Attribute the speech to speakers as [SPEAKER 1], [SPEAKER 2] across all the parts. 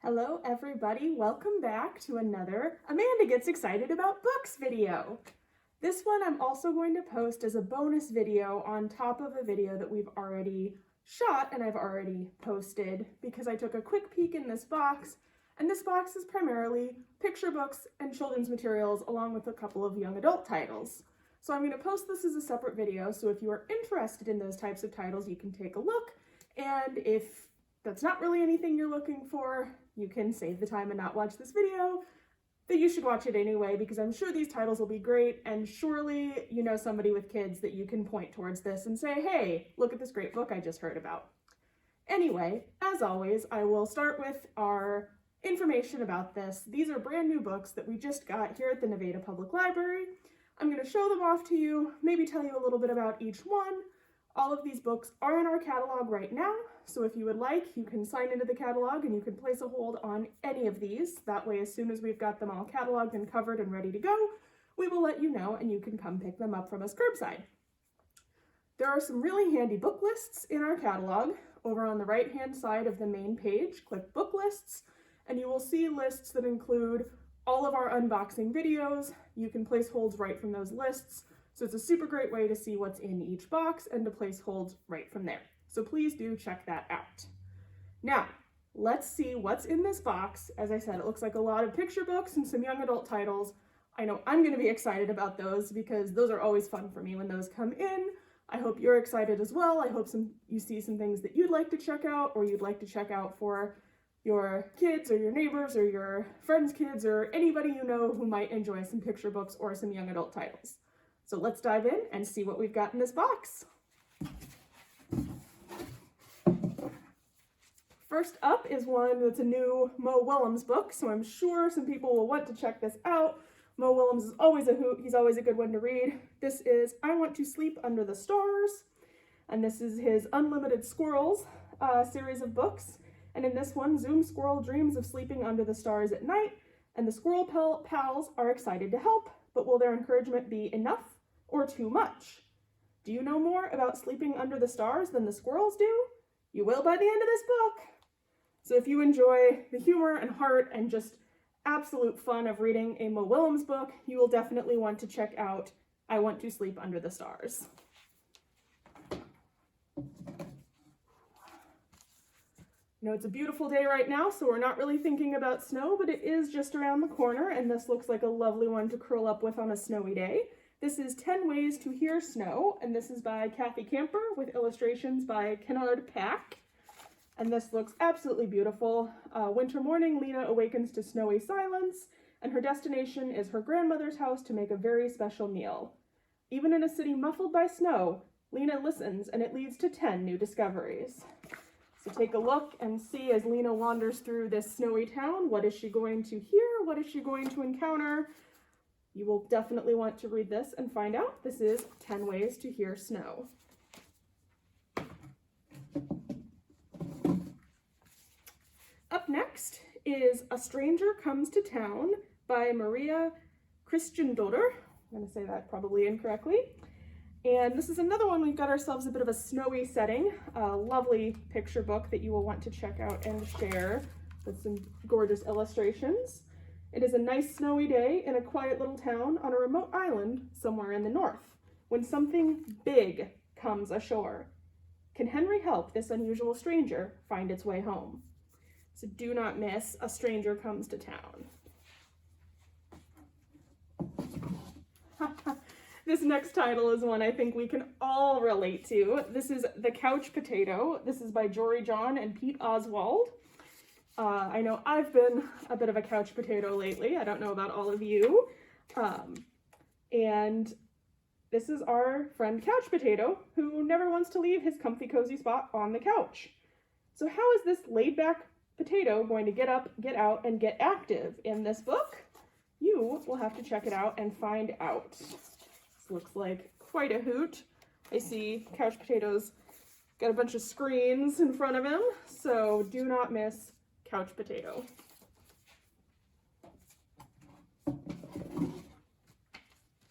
[SPEAKER 1] Hello everybody, welcome back to another Amanda Gets Excited About Books video. This one I'm also going to post as a bonus video on top of a video that we've already shot and I've already posted because I took a quick peek in this box, and this box is primarily picture books and children's materials along with a couple of young adult titles. So I'm going to post this as a separate video, so if you are interested in those types of titles you can take a look, and if that's not really anything you're looking for, you can save the time and not watch this video, but you should watch it anyway because I'm sure these titles will be great, and surely you know somebody with kids that you can point towards this and say, hey, look at this great book I just heard about. Anyway, as always, I will start with our information about this. These are brand new books that we just got here at the Nevada Public Library. I'm going to show them off to you, maybe tell you a little bit about each one. All of these books are in our catalog right now, so if you would like, you can sign into the catalog and you can place a hold on any of these. That way, as soon as we've got them all cataloged and covered and ready to go, we will let you know and you can come pick them up from us curbside. There are some really handy book lists in our catalog. Over on the right-hand side of the main page, click Book Lists, and you will see lists that include all of our unboxing videos. You can place holds right from those lists. So it's a super great way to see what's in each box and to place holds right from there. So please do check that out. Now, let's see what's in this box. As I said, it looks like a lot of picture books and some young adult titles. I know I'm going to be excited about those because those are always fun for me when those come in. I hope you're excited as well. I hope you see some things that you'd like to check out or you'd like to check out for your kids or your neighbors or your friends' kids or anybody you know who might enjoy some picture books or some young adult titles. So let's dive in and see what we've got in this box. First up is one that's a new Mo Willems book, so I'm sure some people will want to check this out. Mo Willems is always a hoot. He's always a good one to read. This is I Want to Sleep Under the Stars, and this is his Unlimited Squirrels series of books. And in this one, Zoom Squirrel dreams of sleeping under the stars at night, and the squirrel pals are excited to help, but will their encouragement be enough or too much? Do you know more about sleeping under the stars than the squirrels do? You will by the end of this book. So if you enjoy the humor and heart and just absolute fun of reading a Mo Willems book, you will definitely want to check out I Want to Sleep Under the Stars. You know, it's a beautiful day right now, so we're not really thinking about snow, but it is just around the corner, and this looks like a lovely one to curl up with on a snowy day. This is 10 Ways to Hear Snow, and this is by Kathy Camper with illustrations by Kennard Pack. And this looks absolutely beautiful. Winter morning, Lena awakens to snowy silence, and her destination is her grandmother's house to make a very special meal. Even in a city muffled by snow, Lena listens, and it leads to 10 new discoveries. So take a look and see as Lena wanders through this snowy town, what is she going to hear? What is she going to encounter? You will definitely want to read this and find out. This is 10 Ways to Hear Snow. Up next is A Stranger Comes to Town by Maria Christiandotter. I'm going to say that probably incorrectly. And this is another one. We've got ourselves a bit of a snowy setting, a lovely picture book that you will want to check out and share with some gorgeous illustrations. It is a nice snowy day in a quiet little town on a remote island somewhere in the north, when something big comes ashore. Can Henry help this unusual stranger find its way home? So do not miss A Stranger Comes to Town. This next title is one I think we can all relate to. This is The Couch Potato. This is by Jory John and Pete Oswald. I know I've been a bit of a couch potato lately. I don't know about all of you. And this is our friend Couch Potato, who never wants to leave his comfy cozy spot on the couch. So how is this laid back potato going to get up, get out, and get active in this book? You will have to check it out and find out. This looks like quite a hoot. I see Couch Potato's got a bunch of screens in front of him, so do not miss Couch Potato.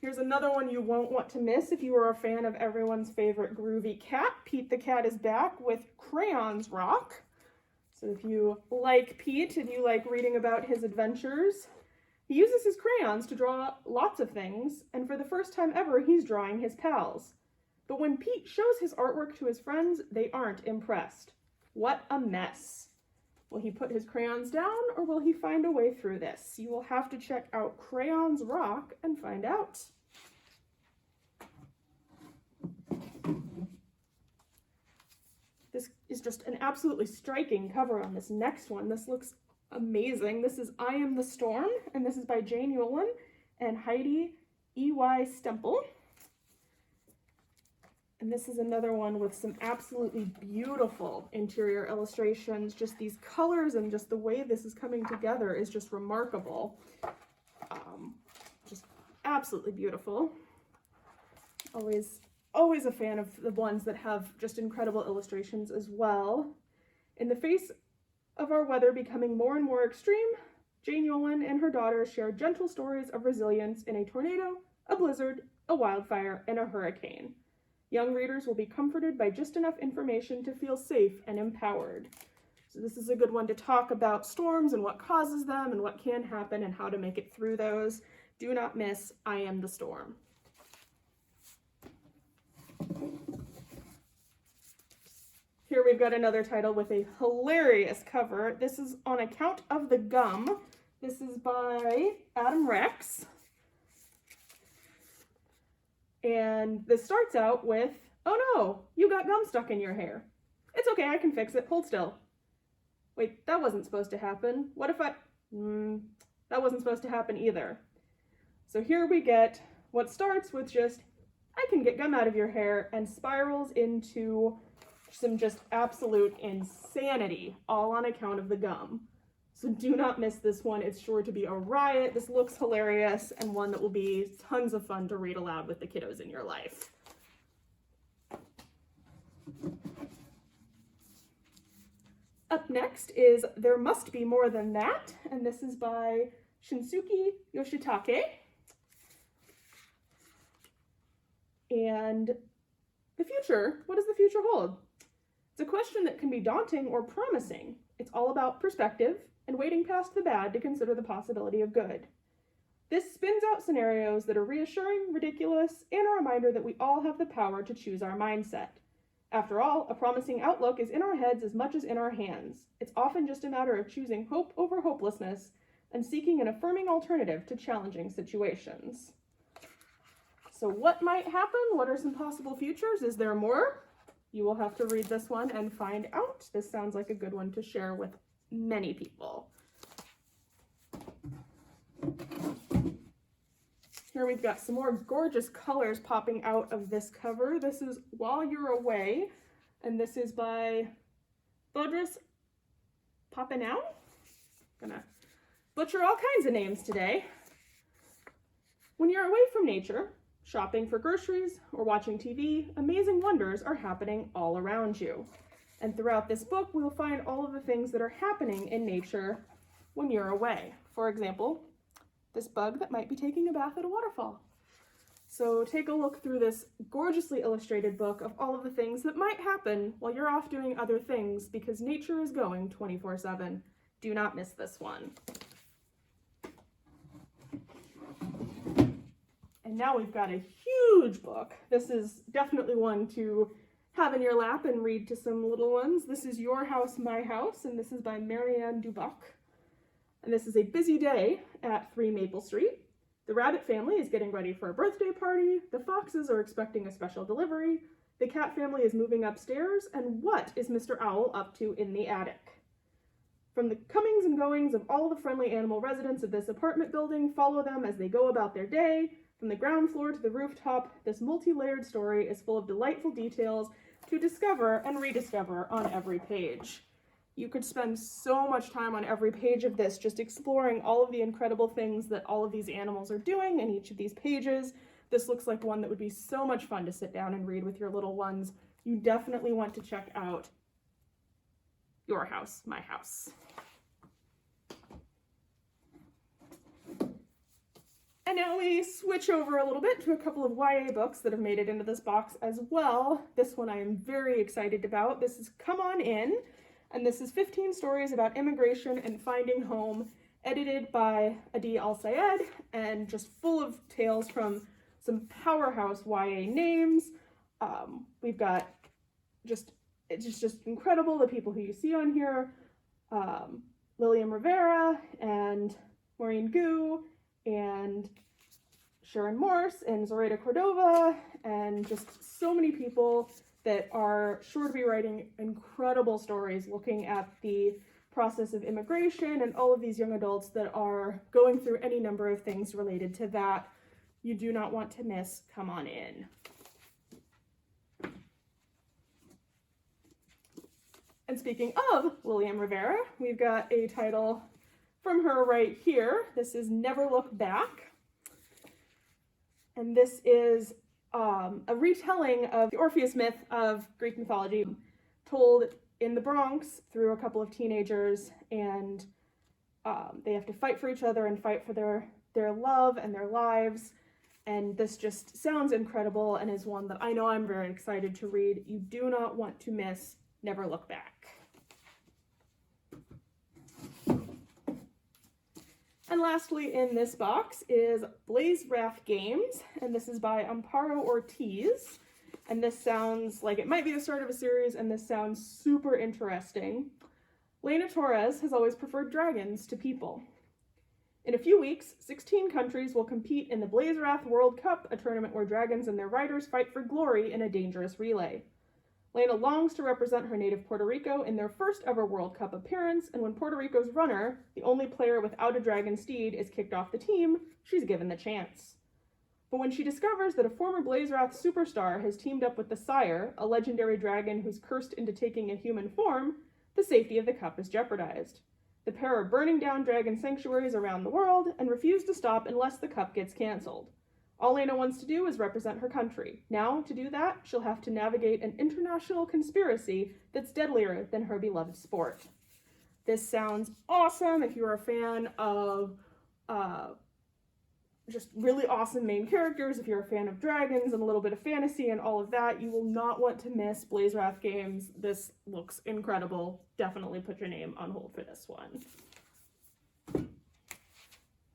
[SPEAKER 1] Here's another one you won't want to miss if you are a fan of everyone's favorite groovy cat. Pete the Cat is back with Crayons Rock. So if you like Pete and you like reading about his adventures, he uses his crayons to draw lots of things, and for the first time ever, he's drawing his pals. But when Pete shows his artwork to his friends, they aren't impressed. What a mess. Will he put his crayons down, or will he find a way through this? You will have to check out Crayons Rock and find out. This is just an absolutely striking cover on this next one. This looks amazing. This is I Am the Storm, and this is by Jane Yolen and Heidi E.Y. Stempel. And this is another one with some absolutely beautiful interior illustrations. Just these colors and just the way this is coming together is just remarkable. Just absolutely beautiful. Always a fan of the ones that have just incredible illustrations as well. In the face of our weather becoming more and more extreme, Jane Yolen and her daughter share gentle stories of resilience in a tornado, a blizzard, a wildfire, and a hurricane. Young readers will be comforted by just enough information to feel safe and empowered. So this is a good one to talk about storms and what causes them and what can happen and how to make it through those. Do not miss I Am the Storm. Here we've got another title with a hilarious cover. This is On Account of the Gum. This is by Adam Rex. And this starts out with, oh no, you got gum stuck in your hair. It's okay, I can fix it, hold still. Wait, that wasn't supposed to happen. What if that wasn't supposed to happen either. So here we get what starts with just, I can get gum out of your hair, and spirals into some just absolute insanity, all on account of the gum. So do not miss this one. It's sure to be a riot. This looks hilarious and one that will be tons of fun to read aloud with the kiddos in your life. Up next is There Must Be More Than That, and this is by Shinsuke Yoshitake. And the future, what does the future hold? It's a question that can be daunting or promising. It's all about perspective and waiting past the bad to consider the possibility of good. This spins out scenarios that are reassuring, ridiculous, and a reminder that we all have the power to choose our mindset. After all, a promising outlook is in our heads as much as in our hands. It's often just a matter of choosing hope over hopelessness and seeking an affirming alternative to challenging situations. So what might happen? What are some possible futures? Is there more? You will have to read this one and find out. This sounds like a good one to share with many people. Here we've got some more gorgeous colors popping out of this cover. This is While You're Away, and this is by Bodris Papineau. Gonna butcher all kinds of names today. When you're away from nature, shopping for groceries or watching TV, amazing wonders are happening all around you. And throughout this book, we'll find all of the things that are happening in nature when you're away. For example, this bug that might be taking a bath at a waterfall. So take a look through this gorgeously illustrated book of all of the things that might happen while you're off doing other things, because nature is going 24/7. Do not miss this one. And now we've got a huge book. This is definitely one to have in your lap and read to some little ones. This is Your House, My House, and this is by Marianne Dubuc. And this is a busy day at 3 Maple Street. The rabbit family is getting ready for a birthday party. The foxes are expecting a special delivery. The cat family is moving upstairs. And what is Mr. Owl up to in the attic? From the comings and goings of all the friendly animal residents of this apartment building, follow them as they go about their day. From the ground floor to the rooftop, this multi-layered story is full of delightful details to discover and rediscover on every page. You could spend so much time on every page of this, just exploring all of the incredible things that all of these animals are doing in each of these pages. This looks like one that would be so much fun to sit down and read with your little ones. You definitely want to check out Your House, My House. And now we switch over a little bit to a couple of YA books that have made it into this box as well. This one I am very excited about. This is Come On In, And this is 15 stories about immigration and finding home, edited by Adi Al-Sayed, and just full of tales from some powerhouse YA names. We've got it's just incredible, the people who you see on here. Lilian Rivera and Maureen Gu and Sharon Morse and Zoraida Cordova, and just so many people that are sure to be writing incredible stories looking at the process of immigration and all of these young adults that are going through any number of things related to that. You do not want to miss. Come on in. And speaking of Lilian Rivera, we've got a title from her right here. This is Never Look Back. And this is a retelling of the Orpheus myth of Greek mythology, told in the Bronx through a couple of teenagers, and they have to fight for each other and fight for their love and their lives. And this just sounds incredible and is one that I know I'm very excited to read. You do not want to miss Never Look Back. And lastly in this box is Blaze Wrath Games, and this is by Amparo Ortiz. And this sounds like it might be the start of a series, and this sounds super interesting. Lena Torres has always preferred dragons to people. In a few weeks, 16 countries will compete in the Blaze Wrath World Cup, a tournament where dragons and their riders fight for glory in a dangerous relay. Lena longs to represent her native Puerto Rico in their first ever World Cup appearance, and when Puerto Rico's runner, the only player without a dragon steed, is kicked off the team, she's given the chance. But when she discovers that a former Blaze Wrath superstar has teamed up with the Sire, a legendary dragon who's cursed into taking a human form, the safety of the cup is jeopardized. The pair are burning down dragon sanctuaries around the world and refuse to stop unless the cup gets cancelled. All Lena wants to do is represent her country. Now, to do that, she'll have to navigate an international conspiracy that's deadlier than her beloved sport. This sounds awesome if you're a fan of just really awesome main characters, if you're a fan of dragons and a little bit of fantasy and all of that. You will not want to miss Blaze Wrath Games. This looks incredible. Definitely put your name on hold for this one.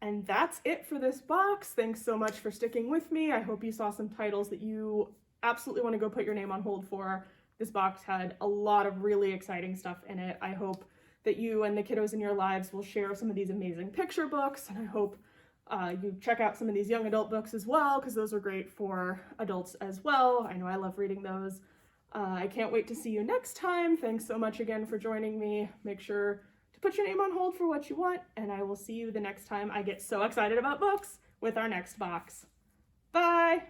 [SPEAKER 1] And that's it for this box. Thanks so much for sticking with me. I hope you saw some titles that you absolutely want to go put your name on hold for. This box had a lot of really exciting stuff in it. I hope that you and the kiddos in your lives will share some of these amazing picture books, and I hope you check out some of these young adult books as well, because those are great for adults as well. I know I love reading those. I can't wait to see you next time. Thanks so much again for joining me. Make sure to put your name on hold for what you want, and I will see you the next time I get so excited about books with our next box. Bye!